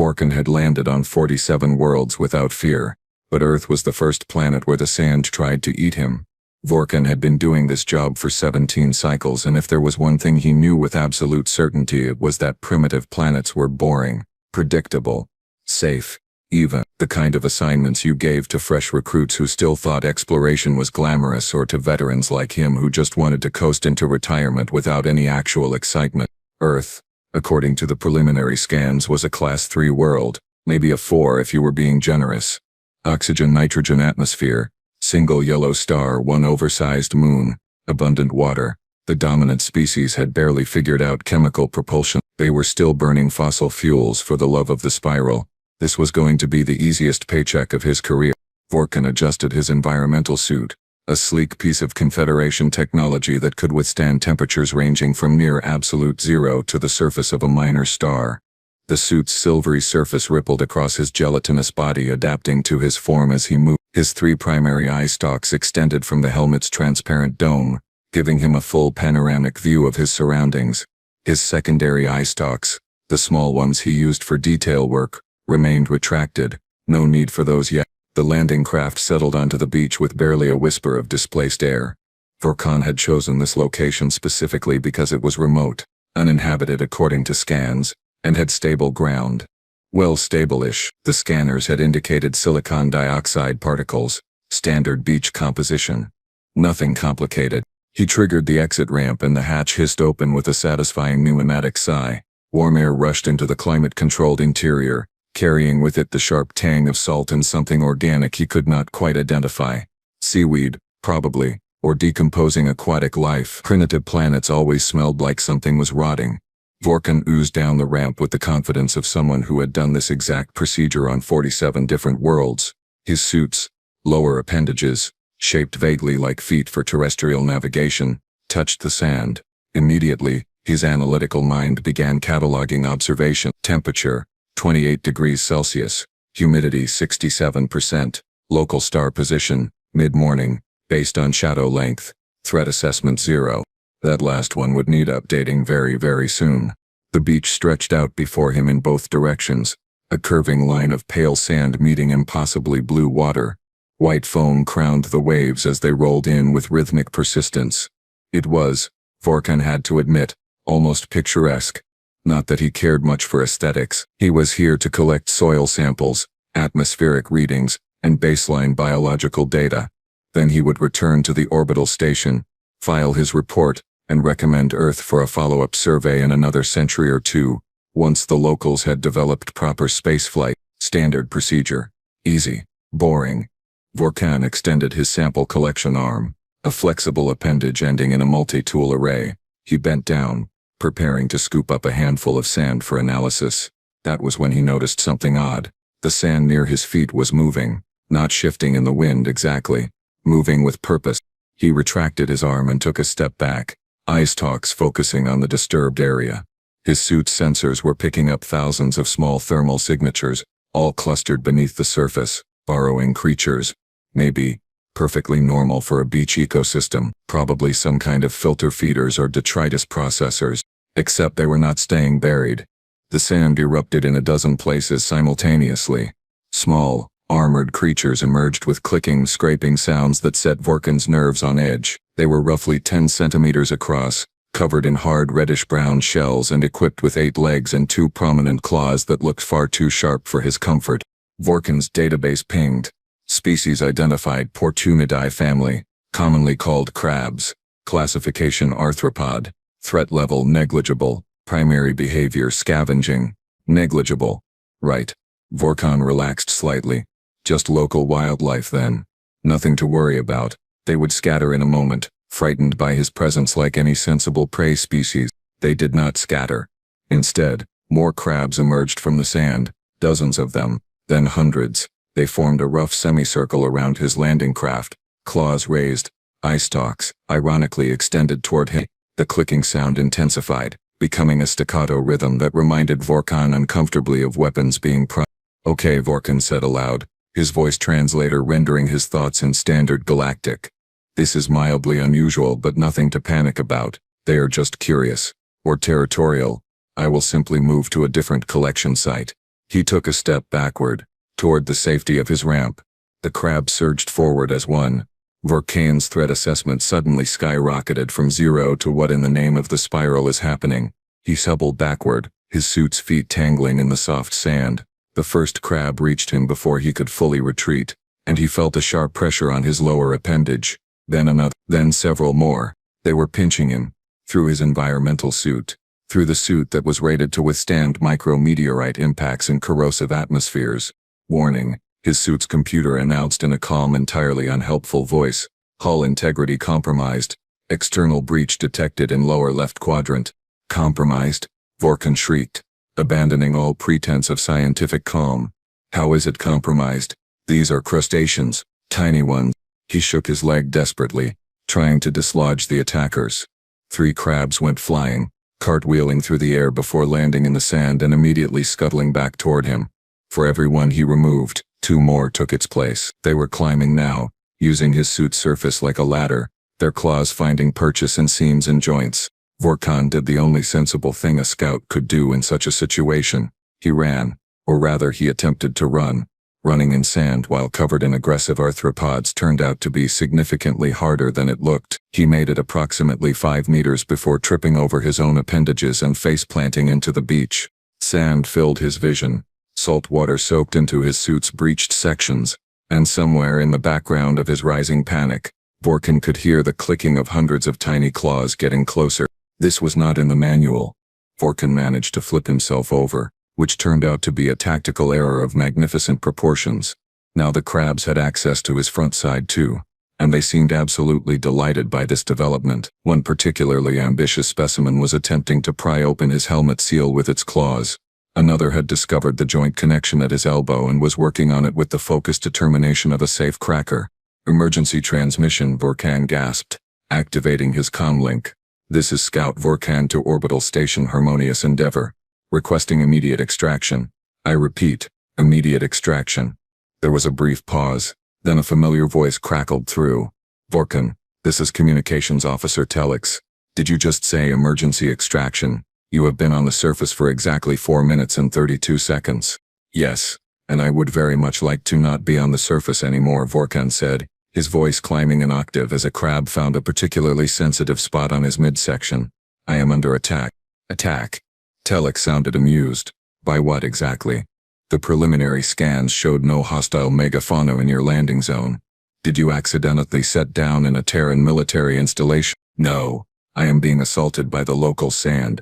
Vorkan had landed on 47 worlds without fear, but Earth was the first planet where the sand tried to eat him. Vorkan had been doing this job for 17 cycles, and if there was one thing he knew with absolute certainty, it was that primitive planets were boring, predictable, safe, even the kind of assignments you gave to fresh recruits who still thought exploration was glamorous, or to veterans like him who just wanted to coast into retirement without any actual excitement. Earth, according to the preliminary scans, was a Class 3 world, maybe a 4 if you were being generous. Oxygen-nitrogen atmosphere, single yellow star, one oversized moon, abundant water. The dominant species had barely figured out chemical propulsion. They were still burning fossil fuels for the love of the spiral. This was going to be the easiest paycheck of his career. Vorkan adjusted his environmental suit, a sleek piece of Confederation technology that could withstand temperatures ranging from near absolute zero to the surface of a minor star. The suit's silvery surface rippled across his gelatinous body, adapting to his form as he moved. His 3 primary eye stalks extended from the helmet's transparent dome, giving him a full panoramic view of his surroundings. His secondary eye stalks, the small ones he used for detail work, remained retracted. No need for those yet. The landing craft settled onto the beach with barely a whisper of displaced air. Vorkan had chosen this location specifically because it was remote, uninhabited according to scans, and had stable ground. Well, stable-ish. The scanners had indicated silicon dioxide particles, standard beach composition. Nothing complicated. He triggered the exit ramp and the hatch hissed open with a satisfying pneumatic sigh. Warm air rushed into the climate-controlled interior, carrying with it the sharp tang of salt and something organic he could not quite identify. Seaweed, probably, or decomposing aquatic life. Primitive planets always smelled like something was rotting. Vorkan oozed down the ramp with the confidence of someone who had done this exact procedure on 47 different worlds. His suit's lower appendages, shaped vaguely like feet for terrestrial navigation, touched the sand. Immediately, his analytical mind began cataloging observation. Temperature, 28 degrees Celsius. Humidity, 67%. Local star position, mid-morning, based on shadow length. Threat assessment 0. That last one would need updating very, very soon. The beach stretched out before him in both directions, a curving line of pale sand meeting impossibly blue water. White foam crowned the waves as they rolled in with rhythmic persistence. It was, Vorkan had to admit, almost picturesque. Not that he cared much for aesthetics. He was here to collect soil samples, atmospheric readings, and baseline biological data. Then he would return to the orbital station, file his report, and recommend Earth for a follow-up survey in another century or two, once the locals had developed proper spaceflight. Standard procedure. Easy. Boring. Vorkan extended his sample collection arm, a flexible appendage ending in a multi-tool array. He bent down, preparing to scoop up a handful of sand for analysis. That was when he noticed something odd. The sand near his feet was moving, not shifting in the wind exactly, moving with purpose. He retracted his arm and took a step back, eye stalks focusing on the disturbed area. His suit's sensors were picking up thousands of small thermal signatures, all clustered beneath the surface, burrowing creatures. Maybe perfectly normal for a beach ecosystem, probably some kind of filter feeders or detritus processors, except they were not staying buried. The sand erupted in a dozen places simultaneously. Small, armored creatures emerged with clicking, scraping sounds that set Vorkan's nerves on edge. They were roughly 10 centimeters across, covered in hard reddish-brown shells and equipped with 8 legs and 2 prominent claws that looked far too sharp for his comfort. Vorkan's database pinged. Species identified: Portumidae family, commonly called crabs. Classification: arthropod. Threat level: negligible. Primary behavior: scavenging. Negligible. Right. Vorkan relaxed slightly. Just local wildlife then. Nothing to worry about. They would scatter in a moment, frightened by his presence like any sensible prey species. They did not scatter. Instead, more crabs emerged from the sand, dozens of them, then hundreds. They formed a rough semicircle around his landing craft, claws raised, eye stalks, ironically extended toward him. The clicking sound intensified, becoming a staccato rhythm that reminded Vorkan uncomfortably of weapons being primed. "Okay," Vorkan said aloud, his voice translator rendering his thoughts in standard galactic. "This is mildly unusual, but nothing to panic about. They are just curious. Or territorial. I will simply move to a different collection site." He took a step backward, toward the safety of his ramp. The crab surged forward as one. Vorkan's threat assessment suddenly skyrocketed from 0 to what in the name of the spiral is happening. He stumbled backward, his suit's feet tangling in the soft sand. The first crab reached him before he could fully retreat, and he felt a sharp pressure on his lower appendage. Then another, then several more. They were pinching him, through his environmental suit, through the suit that was rated to withstand micrometeorite impacts in corrosive atmospheres. Warning, his suit's computer announced in a calm, entirely unhelpful voice. Hull integrity compromised. External breach detected in lower left quadrant. Compromised? Vorkan shrieked, abandoning all pretense of scientific calm. How is it compromised? These are crustaceans, tiny ones. He shook his leg desperately, trying to dislodge the attackers. 3 crabs went flying, cartwheeling through the air before landing in the sand and immediately scuttling back toward him. For every one he removed, 2 more took its place. They were climbing now, using his suit's surface like a ladder, their claws finding purchase in seams and joints. Vorkan did the only sensible thing a scout could do in such a situation. He ran, or rather he attempted to run. Running in sand while covered in aggressive arthropods turned out to be significantly harder than it looked. He made it approximately 5 meters before tripping over his own appendages and face-planting into the beach. Sand filled his vision. Salt water soaked into his suit's breached sections, and somewhere in the background of his rising panic, Vorkan could hear the clicking of hundreds of tiny claws getting closer. This was not in the manual. Vorkan managed to flip himself over, which turned out to be a tactical error of magnificent proportions. Now the crabs had access to his front side too, and they seemed absolutely delighted by this development. One particularly ambitious specimen was attempting to pry open his helmet seal with its claws. Another had discovered the joint connection at his elbow and was working on it with the focused determination of a safe cracker. Emergency transmission, Vorkan gasped, activating his comlink. This is Scout Vorkan to Orbital Station Harmonious Endeavor. Requesting immediate extraction. I repeat, immediate extraction. There was a brief pause, then a familiar voice crackled through. Vorkan, this is Communications Officer Telex. Did you just say emergency extraction? You have been on the surface for exactly 4 minutes and 32 seconds. Yes, and I would very much like to not be on the surface anymore, Vorkan said, his voice climbing an octave as a crab found a particularly sensitive spot on his midsection. I am under attack. Attack? Telex sounded amused. By what exactly? The preliminary scans showed no hostile megafauna in your landing zone. Did you accidentally set down in a Terran military installation? No, I am being assaulted by the local sand.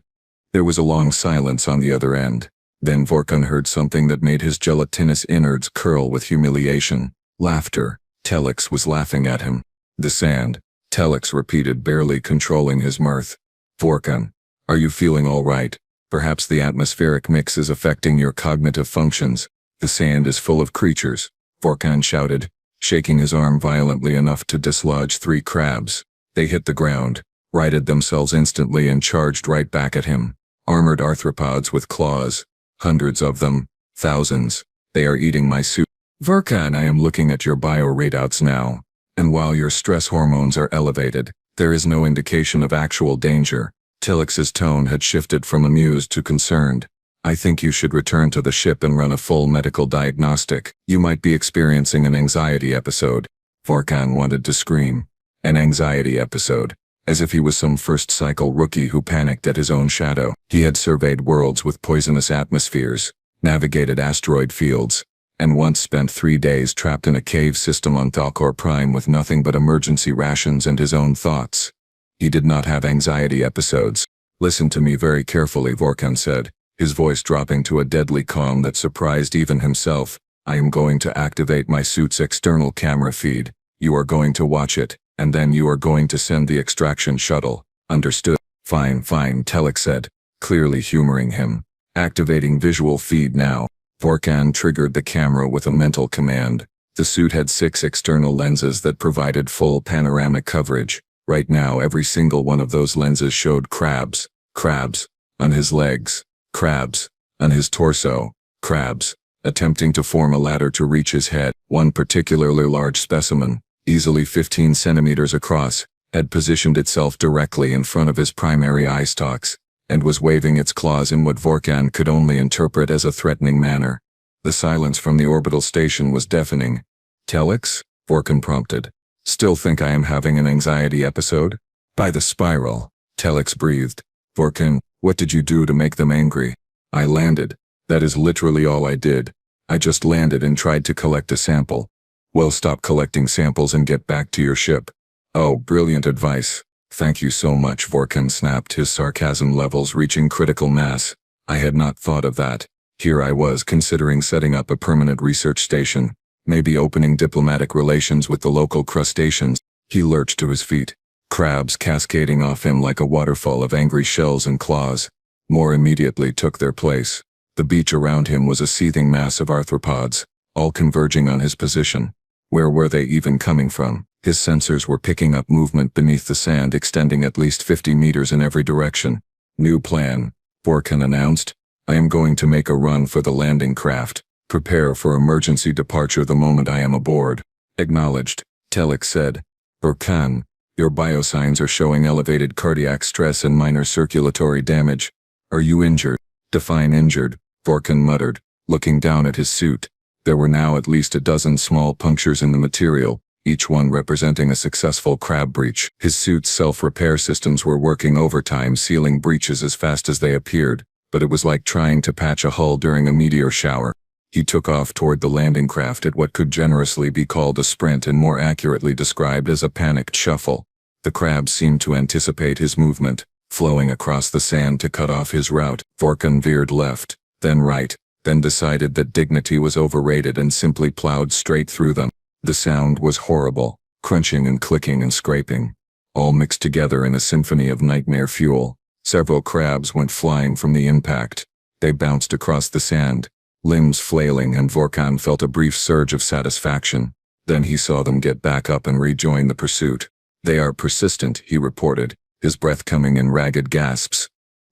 There was a long silence on the other end. Then Vorkan heard something that made his gelatinous innards curl with humiliation. Laughter. Telex was laughing at him. The sand, Telex repeated, barely controlling his mirth. Vorkan, are you feeling all right? Perhaps the atmospheric mix is affecting your cognitive functions. The sand is full of creatures, Vorkan shouted, shaking his arm violently enough to dislodge 3 crabs. They hit the ground, righted themselves instantly and charged right back at him. Armored arthropods with claws. Hundreds of them. Thousands. They are eating my suit. Vorkan, I am looking at your bioreadouts now, and while your stress hormones are elevated, there is no indication of actual danger. Telex's tone had shifted from amused to concerned. I think you should return to the ship and run a full medical diagnostic. You might be experiencing an anxiety episode. Vorkan wanted to scream. An anxiety episode. As if he was some first-cycle rookie who panicked at his own shadow. He had surveyed worlds with poisonous atmospheres, navigated asteroid fields, and once spent 3 days trapped in a cave system on Thalkor Prime with nothing but emergency rations and his own thoughts. He did not have anxiety episodes. Listen to me very carefully, Vorkan said, his voice dropping to a deadly calm that surprised even himself. I am going to activate my suit's external camera feed. You are going to watch it, and then you are going to send the extraction shuttle. Understood? Fine, Telex said, clearly humoring him. Activating visual feed now. Vorkan triggered the camera with a mental command. The suit had 6 external lenses that provided full panoramic coverage. Right now every single one of those lenses showed crabs. Crabs. On his legs. Crabs. On his torso. Crabs. Attempting to form a ladder to reach his head. One particularly large specimen, easily 15 centimeters across, had positioned itself directly in front of his primary eye stalks. and was waving its claws in what Vorkan could only interpret as a threatening manner. The silence from the orbital station was deafening. "Telex?" Vorkan prompted. "Still think I am having an anxiety episode?" "By the spiral," Telex breathed. "Vorkan, what did you do to make them angry?" "I landed. That is literally all I did. I just landed and tried to collect a sample." "Well, stop collecting samples and get back to your ship." "Oh, brilliant advice. Thank you so much," Vorkan snapped, his sarcasm levels reaching critical mass. "I had not thought of that. Here I was considering setting up a permanent research station, maybe opening diplomatic relations with the local crustaceans." He lurched to his feet, crabs cascading off him like a waterfall of angry shells and claws. More immediately took their place. The beach around him was a seething mass of arthropods, all converging on his position. Where were they even coming from? His sensors were picking up movement beneath the sand extending at least 50 meters in every direction. "New plan," Vorkan announced. "I am going to make a run for the landing craft. Prepare for emergency departure the moment I am aboard." "Acknowledged," Telex said. "Vorkan, your biosigns are showing elevated cardiac stress and minor circulatory damage. Are you injured?" "Define injured," Vorkan muttered, looking down at his suit. There were now at least a dozen small punctures in the material, each one representing a successful crab breach. His suit's self-repair systems were working overtime, sealing breaches as fast as they appeared, but it was like trying to patch a hull during a meteor shower. He took off toward the landing craft at what could generously be called a sprint and more accurately described as a panicked shuffle. The crabs seemed to anticipate his movement, flowing across the sand to cut off his route. Vorkan veered left, then right, then decided that dignity was overrated and simply plowed straight through them. The sound was horrible, crunching and clicking and scraping, all mixed together in a symphony of nightmare fuel. Several crabs went flying from the impact. They bounced across the sand, limbs flailing, and Vorkan felt a brief surge of satisfaction. Then he saw them get back up and rejoin the pursuit. "They are persistent," he reported, his breath coming in ragged gasps.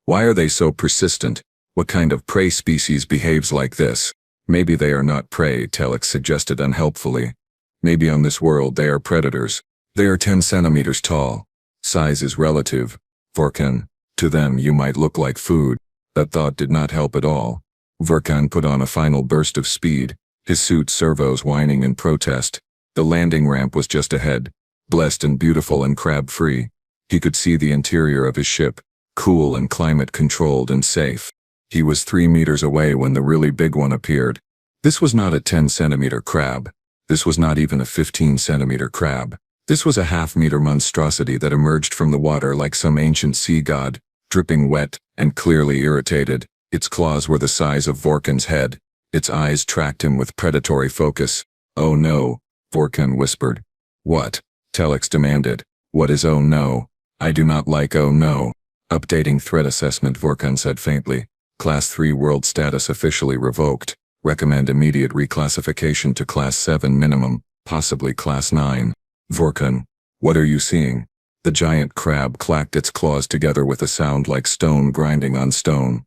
"Why are they so persistent? What kind of prey species behaves like this?" "Maybe they are not prey," Telex suggested unhelpfully. "Maybe on this world they are predators. They are 10 centimeters tall. Size is relative, Vorkan. To them you might look like food." That thought did not help at all. Vorkan put on a final burst of speed, his suit servos whining in protest. The landing ramp was just ahead, blessed and beautiful and crab-free. He could see the interior of his ship, cool and climate-controlled and safe. He was 3 meters away when the really big one appeared. This was not a 10-centimeter crab. This was not even a 15-centimeter crab. This was a half-meter monstrosity that emerged from the water like some ancient sea god, dripping wet and clearly irritated. Its claws were the size of Vorkan's head. Its eyes tracked him with predatory focus. "Oh no," Vorkan whispered. "What?" Telex demanded. "What is oh no? I do not like oh no." "Updating threat assessment," Vorkan said faintly. "Class 3 world status officially revoked. Recommend immediate reclassification to Class 7 minimum, possibly Class 9. "Vorkan, what are you seeing?" The giant crab clacked its claws together with a sound like stone grinding on stone.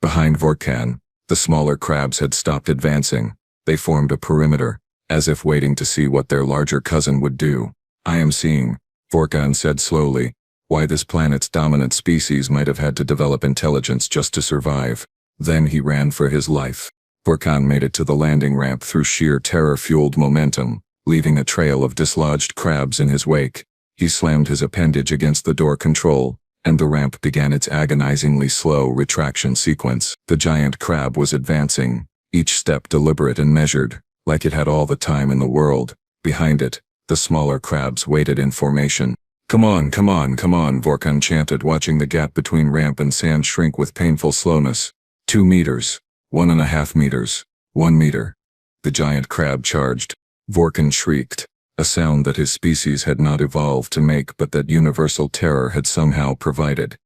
Behind Vorkan, the smaller crabs had stopped advancing. They formed a perimeter, as if waiting to see what their larger cousin would do. "I am seeing," Vorkan said slowly, "why this planet's dominant species might have had to develop intelligence just to survive." Then he ran for his life. Vorkan made it to the landing ramp through sheer terror-fueled momentum, leaving a trail of dislodged crabs in his wake. He slammed his appendage against the door control, and the ramp began its agonizingly slow retraction sequence. The giant crab was advancing, each step deliberate and measured, like it had all the time in the world. Behind it, the smaller crabs waited in formation. "Come on, come on, come on," Vorkan chanted, watching the gap between ramp and sand shrink with painful slowness. 2 meters. 1.5 meters. 1 meter. The giant crab charged. Vorkan shrieked, a sound that his species had not evolved to make but that universal terror had somehow provided.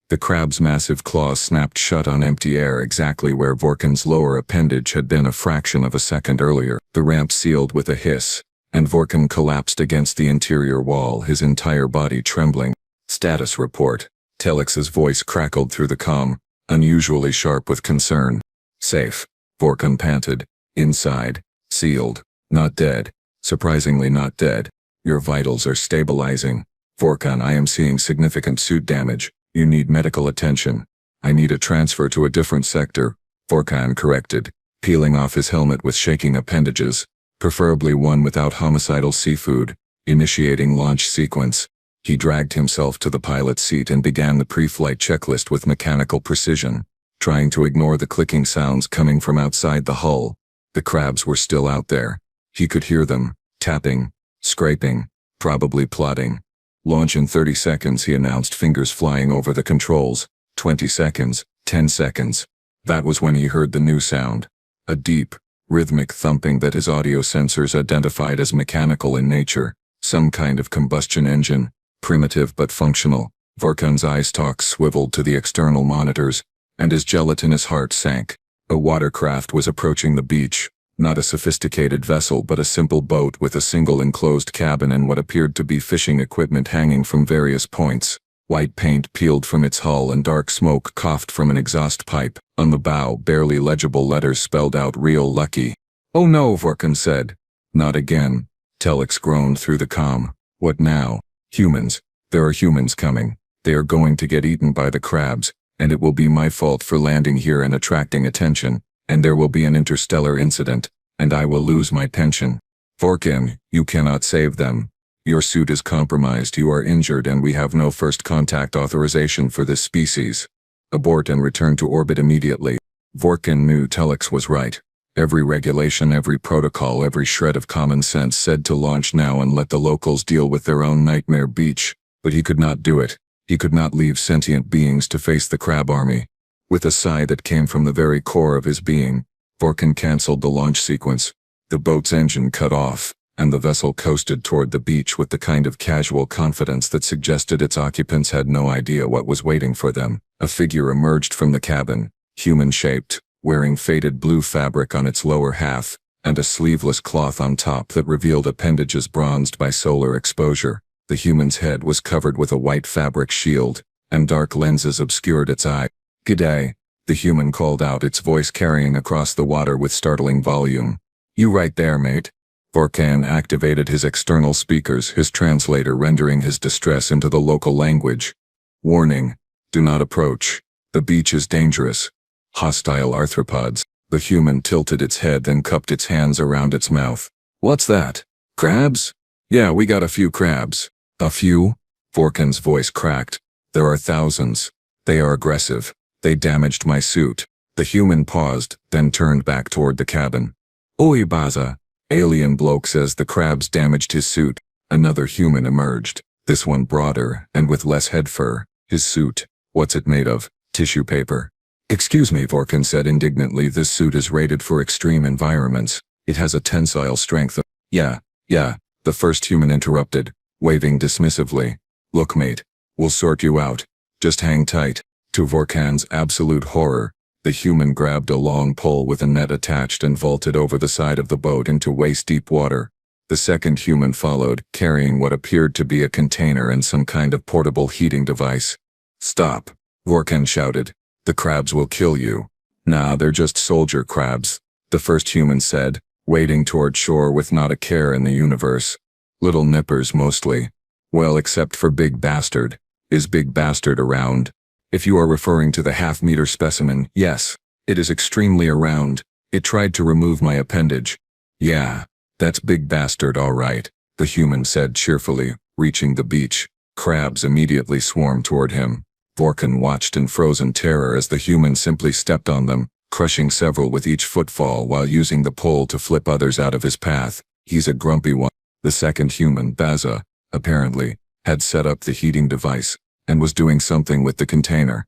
The crab's massive claws snapped shut on empty air exactly where Vorkan's lower appendage had been a fraction of a second earlier. The ramp sealed with a hiss, and Vorkan collapsed against the interior wall, his entire body trembling. "Status report." Telex's voice crackled through the comm, unusually sharp with concern. "Safe," Vorkan panted. "Inside. Sealed. Not dead. Surprisingly not dead. Your vitals are stabilizing. Vorkan, I am seeing significant suit damage. You need medical attention." I need a transfer to a different sector, Vorkan corrected, peeling off his helmet with shaking appendages, preferably one without homicidal seafood. Initiating launch sequence. He dragged himself to the pilot's seat and began the pre-flight checklist with mechanical precision, trying to ignore the clicking sounds coming from outside the hull. The crabs were still out there. He could hear them, tapping, scraping, probably plotting. Launch in 30 seconds, he announced, fingers flying over the controls. 20 seconds, 10 seconds. That was when he heard the new sound. A deep, rhythmic thumping that his audio sensors identified as mechanical in nature. Some kind of combustion engine, primitive but functional. Vorkan's eye stalks swiveled to the external monitors, and his gelatinous heart sank. A watercraft was approaching the beach, not a sophisticated vessel but a simple boat with a single enclosed cabin and what appeared to be fishing equipment hanging from various points. White paint peeled from its hull and dark smoke coughed from an exhaust pipe. On the bow, barely legible letters spelled out "Real Lucky." "Oh no," Vorkan said. "Not again." Telex groaned through the comm. "What now?" "Humans. There are humans coming. They are going to get eaten by the crabs, and it will be my fault for landing here and attracting attention, and there will be an interstellar incident, and I will lose my pension. Vorkan, you cannot save them. Your suit is compromised, you are injured, and we have no first contact authorization for this species. Abort and return to orbit immediately." Vorkan knew Telex was right. Every regulation, every protocol, every shred of common sense said to launch now and let the locals deal with their own nightmare beach. But he could not do it. He could not leave sentient beings to face the crab army. With a sigh that came from the very core of his being, Vorkan canceled the launch sequence. The boat's engine cut off, and the vessel coasted toward the beach with the kind of casual confidence that suggested its occupants had no idea what was waiting for them. A figure emerged from the cabin, human-shaped, wearing faded blue fabric on its lower half, and a sleeveless cloth on top that revealed appendages bronzed by solar exposure. The human's head was covered with a white fabric shield, and dark lenses obscured its eye. "G'day," the human called out, its voice carrying across the water with startling volume. "You right there, mate?" Vorkan activated his external speakers, his translator rendering his distress into the local language. "Warning. Do not approach. The beach is dangerous. Hostile arthropods." The human tilted its head then cupped its hands around its mouth. "What's that? Crabs? Yeah, we got a few crabs." "A few?" Vorkan's voice cracked. "There are thousands. They are aggressive. They damaged my suit." The human paused, then turned back toward the cabin. "Oi, Baza. Alien bloke says the crabs damaged his suit." Another human emerged, this one broader and with less head fur. "His suit? What's it made of? Tissue paper?" "Excuse me," Vorkan said indignantly, "this suit is rated for extreme environments. It has a tensile strength of—" Yeah, the first human interrupted, waving dismissively. "Look, mate, we'll sort you out. Just hang tight." To Vorkan's absolute horror, the human grabbed a long pole with a net attached and vaulted over the side of the boat into waist-deep water. The second human followed, carrying what appeared to be a container and some kind of portable heating device. "Stop," Vorkan shouted. "The crabs will kill you." "Nah, they're just soldier crabs," the first human said, wading toward shore with not a care in the universe. "Little nippers mostly. Well, except for Big Bastard. Is Big Bastard around?" "If you are referring to the half-meter specimen, yes. It is extremely around. It tried to remove my appendage." "Yeah, that's Big Bastard all right," the human said cheerfully, reaching the beach. Crabs immediately swarmed toward him. Vorkan watched in frozen terror as the human simply stepped on them, crushing several with each footfall while using the pole to flip others out of his path. "He's a grumpy one." The second human, Baza, apparently, had set up the heating device, and was doing something with the container.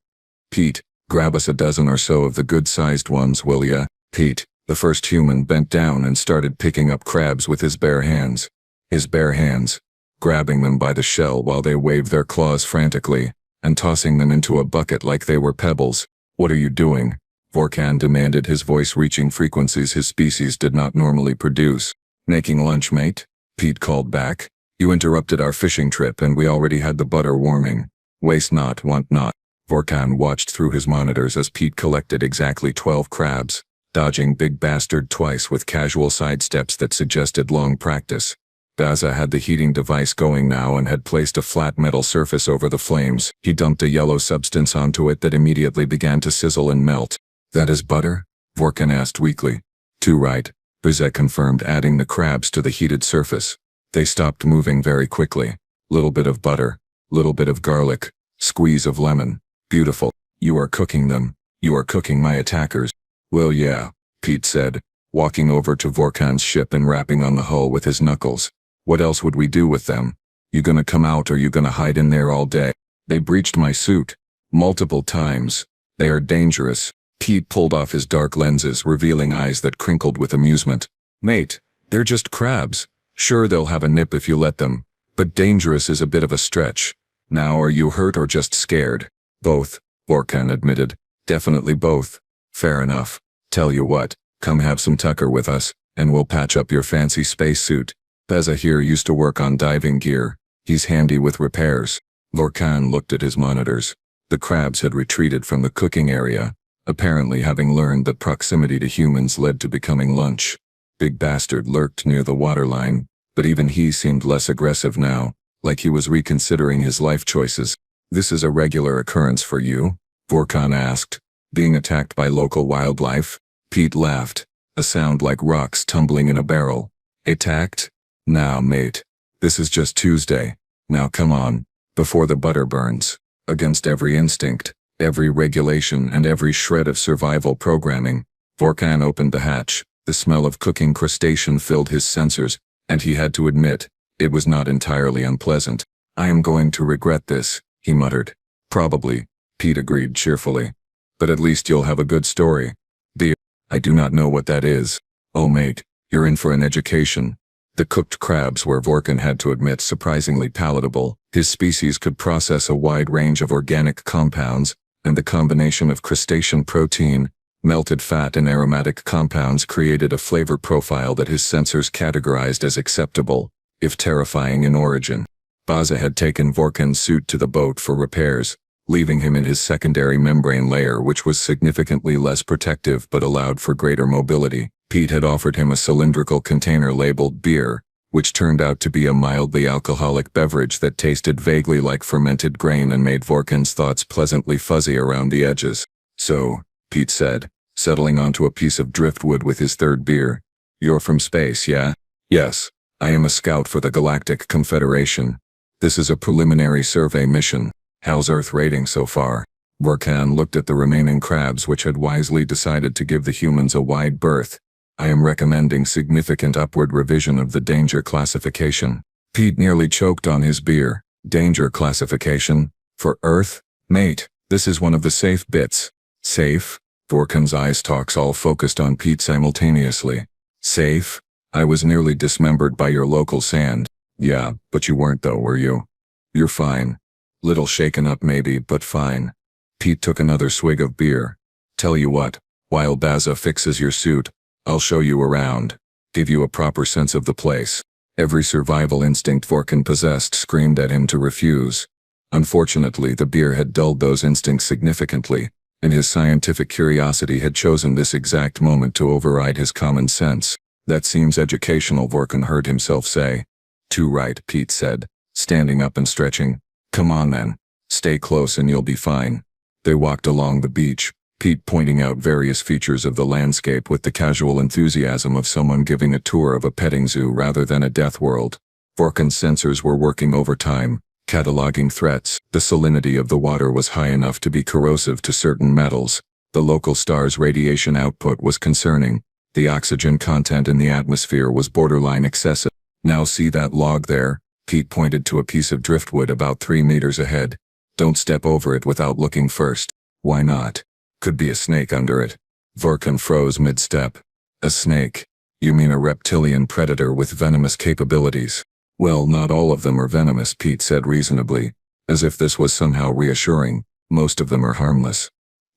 "Pete, grab us a dozen or so of the good-sized ones, will ya?" "Pete." The first human bent down and started picking up crabs with his bare hands. His bare hands, grabbing them by the shell while they waved their claws frantically, and tossing them into a bucket like they were pebbles. "What are you doing?" Vorkan demanded, his voice reaching frequencies his species did not normally produce. "Making lunch, mate," Pete called back. "You interrupted our fishing trip and we already had the butter warming. Waste not, want not." Vorkan watched through his monitors as Pete collected exactly 12 crabs, dodging Big Bastard twice with casual sidesteps that suggested long practice. Baza had the heating device going now and had placed a flat metal surface over the flames. He dumped a yellow substance onto it that immediately began to sizzle and melt. "That is butter?" Vorkan asked weakly. "Too right," Baza confirmed, adding the crabs to the heated surface. They stopped moving very quickly. Little bit of butter, little bit of garlic, squeeze of lemon. Beautiful. "You are cooking them. You are cooking my attackers." "Well, yeah," Pete said, walking over to Vorkan's ship and rapping on the hull with his knuckles. "What else would we do with them? You gonna come out or you gonna hide in there all day? They breached my suit. Multiple times. They are dangerous." Pete pulled off his dark lenses, revealing eyes that crinkled with amusement. "Mate, they're just crabs. Sure, they'll have a nip if you let them, but dangerous is a bit of a stretch. Now, are you hurt or just scared?" "Both," Vorkan admitted. "Definitely both." "Fair enough. Tell you what, come have some tucker with us, and we'll patch up your fancy spacesuit. Baza here used to work on diving gear. He's handy with repairs." Vorkan looked at his monitors. The crabs had retreated from the cooking area, apparently having learned that proximity to humans led to becoming lunch. Big Bastard lurked near the waterline, but even he seemed less aggressive now, like he was reconsidering his life choices. "This is a regular occurrence for you?" Vorkan asked. "Being attacked by local wildlife?" Pete laughed, a sound like rocks tumbling in a barrel. "Attacked? Nah, mate. This is just Tuesday. Now come on, before the butter burns. Against every instinct, every regulation and every shred of survival programming." Vorkan opened the hatch. The smell of cooking crustacean filled his sensors, and he had to admit, it was not entirely unpleasant. "I am going to regret this," he muttered. "Probably," Pete agreed cheerfully. "But at least you'll have a good story." "I do not know what that is." "Oh mate, you're in for an education." The cooked crabs were, Vorkan had to admit, surprisingly palatable. His species could process a wide range of organic compounds, and the combination of crustacean protein, melted fat and aromatic compounds created a flavor profile that his sensors categorized as acceptable, if terrifying in origin. Baza had taken Vorkan's suit to the boat for repairs, leaving him in his secondary membrane layer, which was significantly less protective but allowed for greater mobility. Pete had offered him a cylindrical container labeled beer, which turned out to be a mildly alcoholic beverage that tasted vaguely like fermented grain and made Vorkan's thoughts pleasantly fuzzy around the edges. "So," Pete said, settling onto a piece of driftwood with his third beer, "you're from space, yeah?" "Yes. I am a scout for the Galactic Confederation. This is a preliminary survey mission. How's Earth rating so far?" Vorkan looked at the remaining crabs, which had wisely decided to give the humans a wide berth. "I am recommending significant upward revision of the danger classification." Pete nearly choked on his beer. "Danger classification? For Earth? Mate, this is one of the safe bits." "Safe?" Vorkan's eyes stalks all focused on Pete simultaneously. "Safe? I was nearly dismembered by your local sand." "Yeah, but you weren't though, were you?" "You're fine. Little shaken up maybe, but fine." Pete took another swig of beer. "Tell you what, while Baza fixes your suit, I'll show you around. Give you a proper sense of the place." Every survival instinct Vorkan possessed screamed at him to refuse. Unfortunately, the beer had dulled those instincts significantly, and his scientific curiosity had chosen this exact moment to override his common sense. "That seems educational," Vorkan heard himself say. "Too right," Pete said, standing up and stretching. "Come on then. Stay close and you'll be fine." They walked along the beach, Pete pointing out various features of the landscape with the casual enthusiasm of someone giving a tour of a petting zoo rather than a death world. Vorkan's sensors were working overtime, cataloging threats. The salinity of the water was high enough to be corrosive to certain metals. The local star's radiation output was concerning. The oxygen content in the atmosphere was borderline excessive. "Now see that log there?" Pete pointed to a piece of driftwood about 3 meters ahead. "Don't step over it without looking first." "Why not? Could be a snake under it." Vorkan froze mid-step. "A snake? You mean a reptilian predator with venomous capabilities?" "Well, not all of them are venomous," Pete said reasonably, as if this was somehow reassuring. "Most of them are harmless."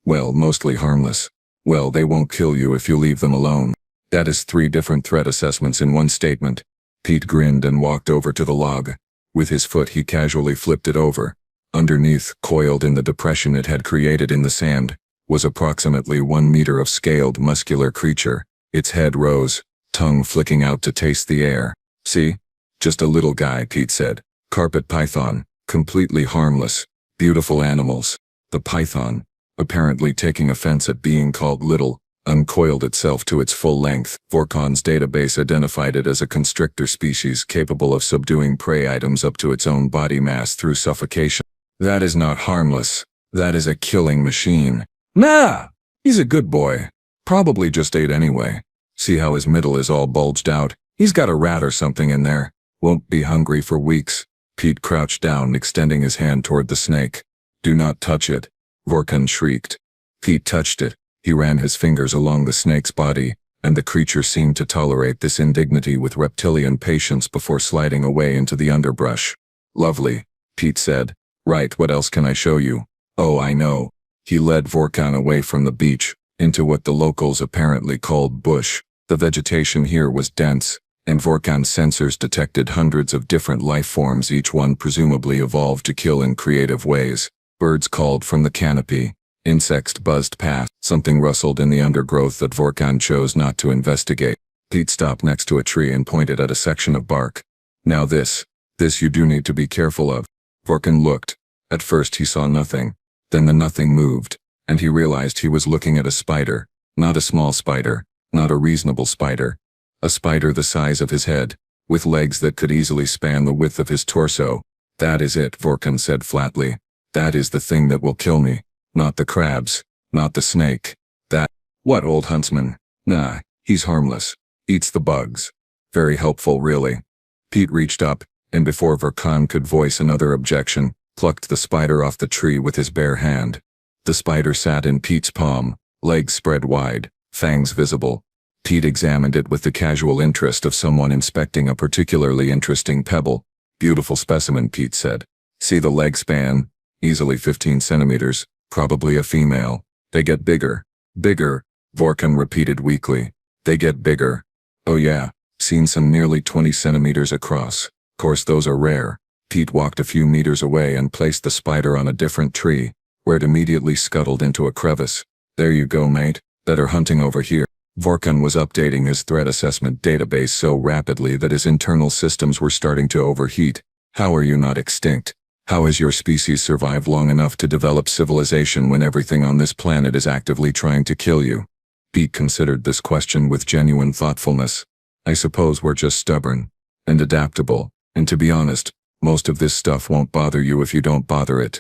"Well, mostly harmless." "Well, they won't kill you if you leave them alone." That is 3 different threat assessments in one statement. Pete grinned and walked over to the log. With his foot he casually flipped it over. Underneath, coiled in the depression it had created in the sand, was approximately 1 meter of scaled muscular creature. Its head rose, tongue flicking out to taste the air. "See? Just a little guy, Pete said. Carpet python. Completely harmless. Beautiful animals. The python, apparently taking offense at being called little, uncoiled itself to its full length. Vorkon's database identified it as a constrictor species capable of subduing prey items up to its own body mass through suffocation. That is not harmless. That is a killing machine. Nah! He's a good boy. Probably just ate anyway. See how his middle is all bulged out? He's got a rat or something in there. Won't be hungry for weeks. Pete crouched down, extending his hand toward the snake. Do not touch it. Vorkon shrieked. Pete touched it. He ran his fingers along the snake's body, and the creature seemed to tolerate this indignity with reptilian patience before sliding away into the underbrush. Lovely, Pete said. Right, what else can I show you? Oh, I know. He led Vorkon away from the beach, into what the locals apparently called bush. The vegetation here was dense, and Vorkon's sensors detected hundreds of different life forms, each one presumably evolved to kill in creative ways. Birds called from the canopy. Insects buzzed past. Something rustled in the undergrowth that Vorkon chose not to investigate. Pete stopped next to a tree and pointed at a section of bark. Now this you do need to be careful of. Vorkon looked. At first he saw nothing. Then the nothing moved, and he realized he was looking at a spider. Not a small spider, not a reasonable spider. A spider the size of his head, with legs that could easily span the width of his torso. That is it, Vorkon said flatly. That is the thing that will kill me. Not the crabs. Not the snake. That. What, old huntsman? Nah, he's harmless. Eats the bugs. Very helpful, really. Pete reached up, and before Vorkon could voice another objection, plucked the spider off the tree with his bare hand. The spider sat in Pete's palm, legs spread wide, fangs visible. Pete examined it with the casual interest of someone inspecting a particularly interesting pebble. Beautiful specimen, Pete said. See the leg span? Easily 15 centimeters, probably a female. They get bigger. Bigger, Vorkon repeated weakly. They get bigger. Oh yeah, seen some nearly 20 centimeters across. Course those are rare. Pete walked a few meters away and placed the spider on a different tree, where it immediately scuttled into a crevice. There you go, mate. Better hunting over here. Vorkon was updating his threat assessment database so rapidly that his internal systems were starting to overheat. How are you not extinct? How has your species survived long enough to develop civilization when everything on this planet is actively trying to kill you? Pete considered this question with genuine thoughtfulness. I suppose we're just stubborn and adaptable, and to be honest, most of this stuff won't bother you if you don't bother it.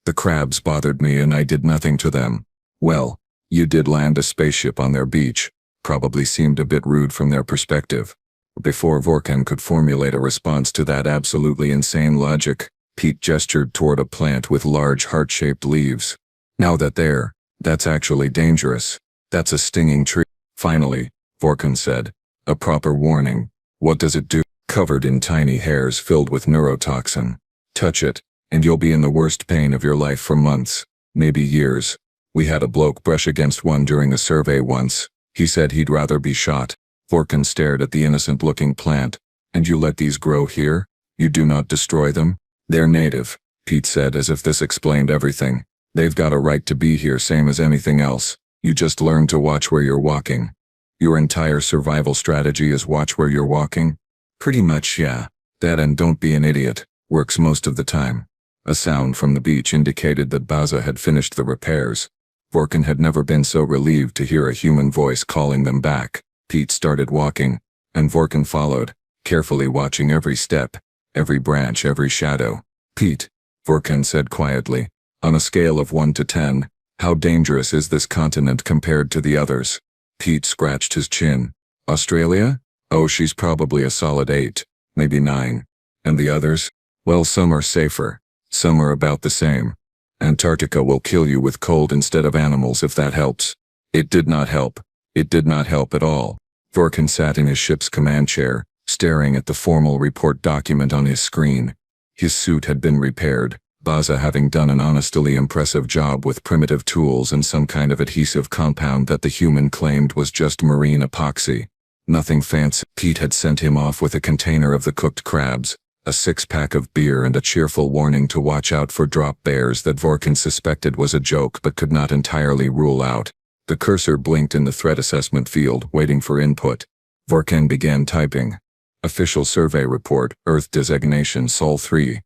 The crabs bothered me and I did nothing to them. Well, you did land a spaceship on their beach. Probably seemed a bit rude from their perspective. Before Vorkon could formulate a response to that absolutely insane logic, Pete gestured toward a plant with large heart-shaped leaves. Now that's actually dangerous. That's a stinging tree. Finally, Vorkon said. A proper warning. What does it do? Covered in tiny hairs filled with neurotoxin. Touch it, and you'll be in the worst pain of your life for months, maybe years. We had a bloke brush against one during a survey once. He said he'd rather be shot. Vorkon stared at the innocent-looking plant. And you let these grow here? You do not destroy them? They're native, Pete said as if this explained everything. They've got a right to be here same as anything else. You just learn to watch where you're walking. Your entire survival strategy is watch where you're walking? Pretty much, yeah. That and don't be an idiot works most of the time. A sound from the beach indicated that Baza had finished the repairs. Vorkon had never been so relieved to hear a human voice calling them back. Pete started walking, and Vorkon followed, carefully watching every step, every branch, every shadow. Pete, Vorkon said quietly, on a scale of 1 to 10, how dangerous is this continent compared to the others? Pete scratched his chin. Australia? Oh, she's probably a solid 8, maybe 9. And the others? Well, some are safer. Some are about the same. Antarctica will kill you with cold instead of animals if that helps. It did not help. It did not help at all. Vorkon sat in his ship's command chair, staring at the formal report document on his screen. His suit had been repaired, Baza having done an honestly impressive job with primitive tools and some kind of adhesive compound that the human claimed was just marine epoxy. Nothing fancy. Pete had sent him off with a container of the cooked crabs, a 6-pack of beer and a cheerful warning to watch out for drop bears that Vorkon suspected was a joke but could not entirely rule out. The cursor blinked in the threat assessment field, waiting for input. Vorkon began typing. Official survey report, Earth designation Sol 3.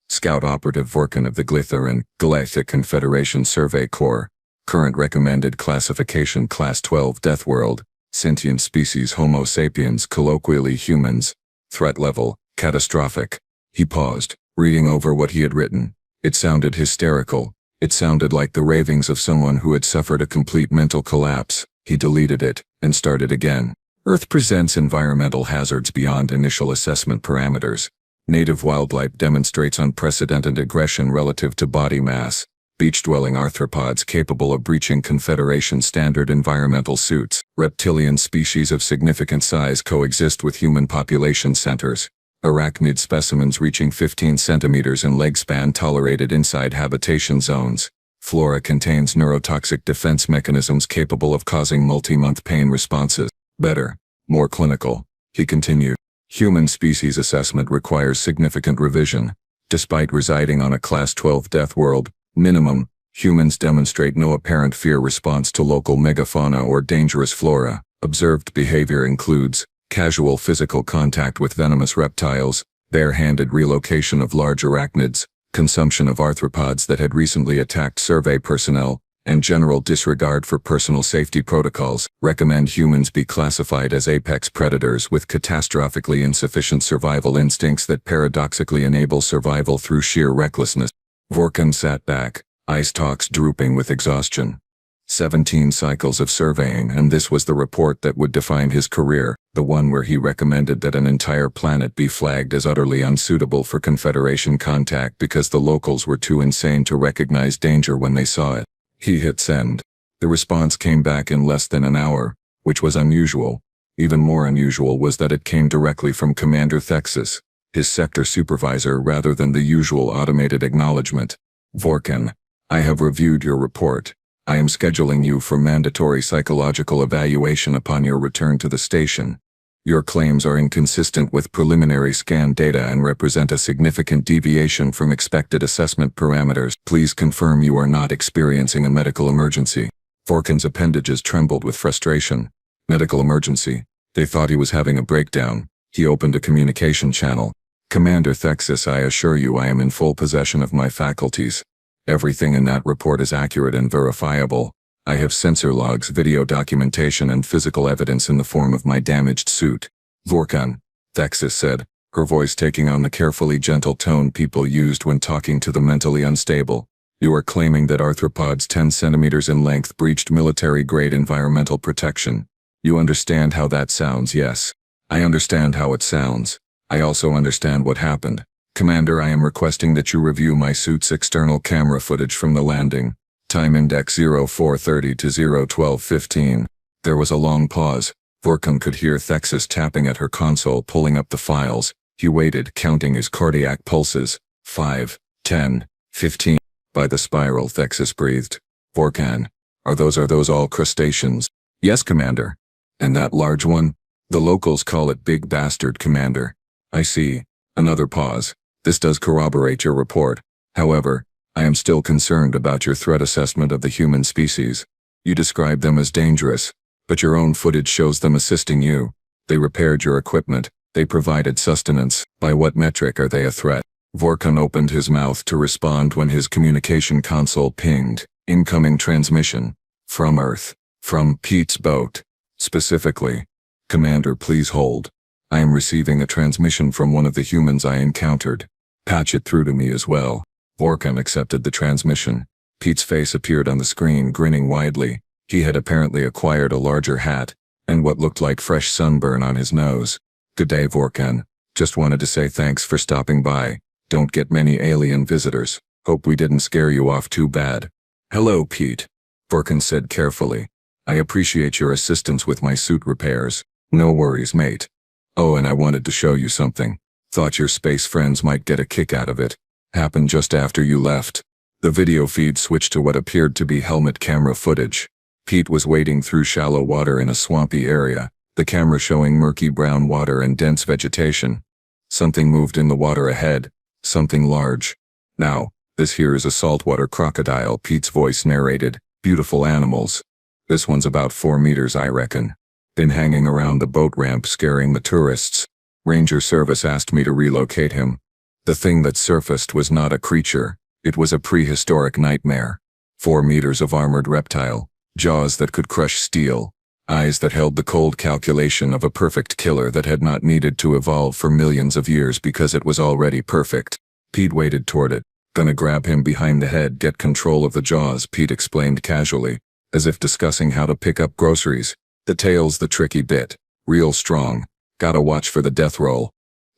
Scout Operative Vorkan of the Glitharan Galactic Confederation Survey Corps. Current recommended classification Class 12 Deathworld. Sentient species Homo sapiens, colloquially humans. Threat level, catastrophic. He paused, reading over what he had written. It sounded hysterical. It sounded like the ravings of someone who had suffered a complete mental collapse. He deleted it, and started again. Earth presents environmental hazards beyond initial assessment parameters. Native wildlife demonstrates unprecedented aggression relative to body mass. Beach-dwelling arthropods capable of breaching Confederation standard environmental suits. Reptilian species of significant size coexist with human population centers. Arachnid specimens reaching 15 centimeters in leg span tolerated inside habitation zones. Flora contains neurotoxic defense mechanisms capable of causing multi-month pain responses. Better, more clinical. He continued. Human species assessment requires significant revision. Despite residing on a Class 12 death world, minimum, humans demonstrate no apparent fear response to local megafauna or dangerous flora. Observed behavior includes casual physical contact with venomous reptiles, bare-handed relocation of large arachnids, consumption of arthropods that had recently attacked survey personnel, and general disregard for personal safety protocols. Recommend humans be classified as apex predators with catastrophically insufficient survival instincts that paradoxically enable survival through sheer recklessness. Vorkan sat back, eye stalks drooping with exhaustion. 17 cycles of surveying, and this was the report that would define his career, the one where he recommended that an entire planet be flagged as utterly unsuitable for Confederation contact because the locals were too insane to recognize danger when they saw it. He hit send. The response came back in less than an hour, which was unusual. Even more unusual was that it came directly from Commander Thexis, his sector supervisor, rather than the usual automated acknowledgement. Vorkan, I have reviewed your report. I am scheduling you for mandatory psychological evaluation upon your return to the station. Your claims are inconsistent with preliminary scan data and represent a significant deviation from expected assessment parameters. Please confirm you are not experiencing a medical emergency. Vorkan's appendages trembled with frustration. Medical emergency. They thought he was having a breakdown. He opened a communication channel. Commander Thexis, I assure you I am in full possession of my faculties. Everything in that report is accurate and verifiable. I have sensor logs, video documentation, and physical evidence in the form of my damaged suit. Vorkan, Thexis said, her voice taking on the carefully gentle tone people used when talking to the mentally unstable. You are claiming that arthropods 10 centimeters in length breached military-grade environmental protection. You understand how that sounds, yes? I understand how it sounds. I also understand what happened. Commander, I am requesting that you review my suit's external camera footage from the landing. Time index 0430 to 01215. There was a long pause. Vorkan could hear Thexis tapping at her console, pulling up the files. He waited, counting his cardiac pulses. 5, 10, 15. By the spiral, Thexis breathed. Vorkan, are those all crustaceans? Yes, Commander. And that large one? The locals call it Big Bastard, Commander. I see. Another pause. This does corroborate your report. However, I am still concerned about your threat assessment of the human species. You describe them as dangerous, but your own footage shows them assisting you. They repaired your equipment. They provided sustenance. By what metric are they a threat? Vorkan opened his mouth to respond when his communication console pinged. Incoming transmission. From Earth. From Pete's boat. Specifically. Commander, please hold. I am receiving a transmission from one of the humans I encountered. Patch it through to me as well. Vorkan accepted the transmission. Pete's face appeared on the screen, grinning widely. He had apparently acquired a larger hat, and what looked like fresh sunburn on his nose. Good day, Vorkan. Just wanted to say thanks for stopping by. Don't get many alien visitors. Hope we didn't scare you off too bad. Hello, Pete. Vorkan said carefully. I appreciate your assistance with my suit repairs. No worries, mate. Oh, and I wanted to show you something. Thought your space friends might get a kick out of it. Happened just after you left. The video feed switched to what appeared to be helmet camera footage. Pete was wading through shallow water in a swampy area, the camera showing murky brown water and dense vegetation. Something moved in the water ahead. Something large. Now, this here is a saltwater crocodile, Pete's voice narrated. Beautiful animals. This one's about 4 meters, I reckon. Been hanging around the boat ramp scaring the tourists. Ranger Service asked me to relocate him. The thing that surfaced was not a creature. It was a prehistoric nightmare. 4 meters of armored reptile, jaws that could crush steel, eyes that held the cold calculation of a perfect killer that had not needed to evolve for millions of years because it was already perfect. Pete waded toward it. Gonna grab him behind the head, get control of the jaws, Pete explained casually, as if discussing how to pick up groceries. The tail's the tricky bit. Real strong. Gotta watch for the death roll.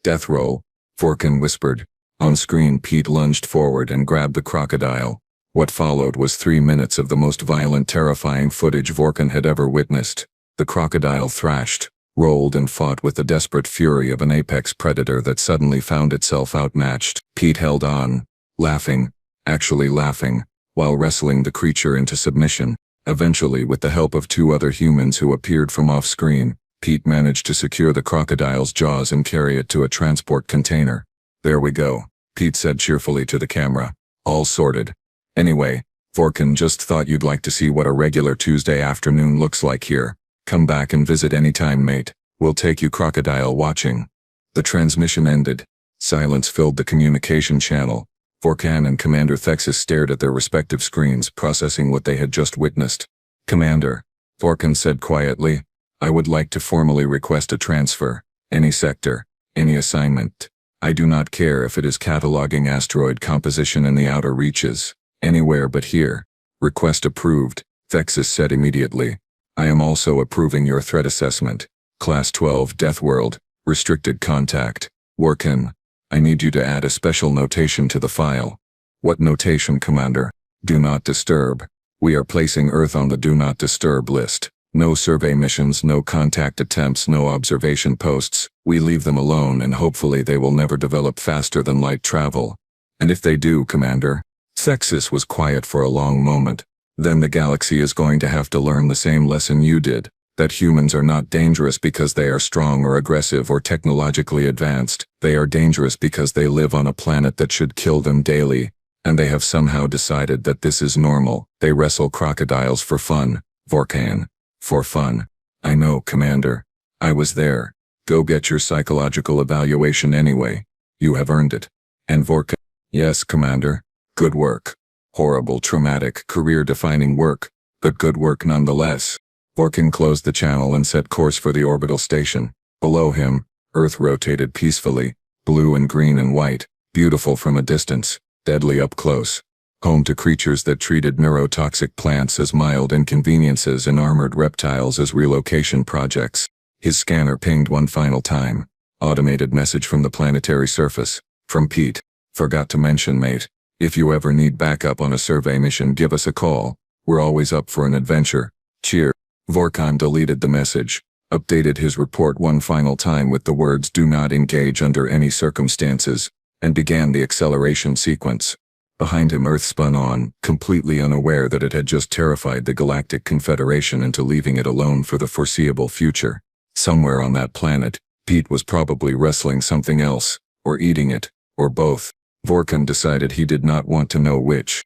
Death roll, Vorkin whispered. On screen, Pete lunged forward and grabbed the crocodile. What followed was 3 minutes of the most violent, terrifying footage Vorkin had ever witnessed. The crocodile thrashed, rolled and fought with the desperate fury of an apex predator that suddenly found itself outmatched. Pete held on, laughing, actually laughing, while wrestling the creature into submission. Eventually, with the help of 2 other humans who appeared from off-screen, Pete managed to secure the crocodile's jaws and carry it to a transport container. There we go, Pete said cheerfully to the camera. All sorted. Anyway, Vorkin just thought you'd like to see what a regular Tuesday afternoon looks like here. Come back and visit anytime, mate. We'll take you crocodile watching. The transmission ended. Silence filled the communication channel. Vorkan and Commander Thexus stared at their respective screens, processing what they had just witnessed. Commander, Vorkan said quietly, I would like to formally request a transfer. Any sector, any assignment. I do not care if it is cataloging asteroid composition in the outer reaches. Anywhere but here. Request approved, Thexus said immediately. I am also approving your threat assessment. Class 12 Deathworld, restricted contact. Vorkan, I need you to add a special notation to the file. What notation, Commander? Do not disturb. We are placing Earth on the do not disturb list. No survey missions, no contact attempts, no observation posts. We leave them alone and hopefully they will never develop faster than light travel. And if they do, Commander? Thexus was quiet for a long moment. Then the galaxy is going to have to learn the same lesson you did. That humans are not dangerous because they are strong or aggressive or technologically advanced. They are dangerous because they live on a planet that should kill them daily. And they have somehow decided that this is normal. They wrestle crocodiles for fun. Vorkan. For fun. I know, Commander. I was there. Go get your psychological evaluation anyway. You have earned it. And Vorkan. Yes, Commander. Good work. Horrible, traumatic, career-defining work, but good work nonetheless. Vorkan closed the channel and set course for the orbital station. Below him, Earth rotated peacefully, blue and green and white, beautiful from a distance, deadly up close. Home to creatures that treated neurotoxic plants as mild inconveniences and armored reptiles as relocation projects. His scanner pinged one final time. Automated message from the planetary surface. From Pete. Forgot to mention, mate. If you ever need backup on a survey mission, give us a call. We're always up for an adventure. Cheer. Vorkan deleted the message, updated his report one final time with the words "Do not engage under any circumstances," and began the acceleration sequence. Behind him, Earth spun on, completely unaware that it had just terrified the Galactic Confederation into leaving it alone for the foreseeable future. Somewhere on that planet, Pete was probably wrestling something else, or eating it, or both. Vorkan decided he did not want to know which.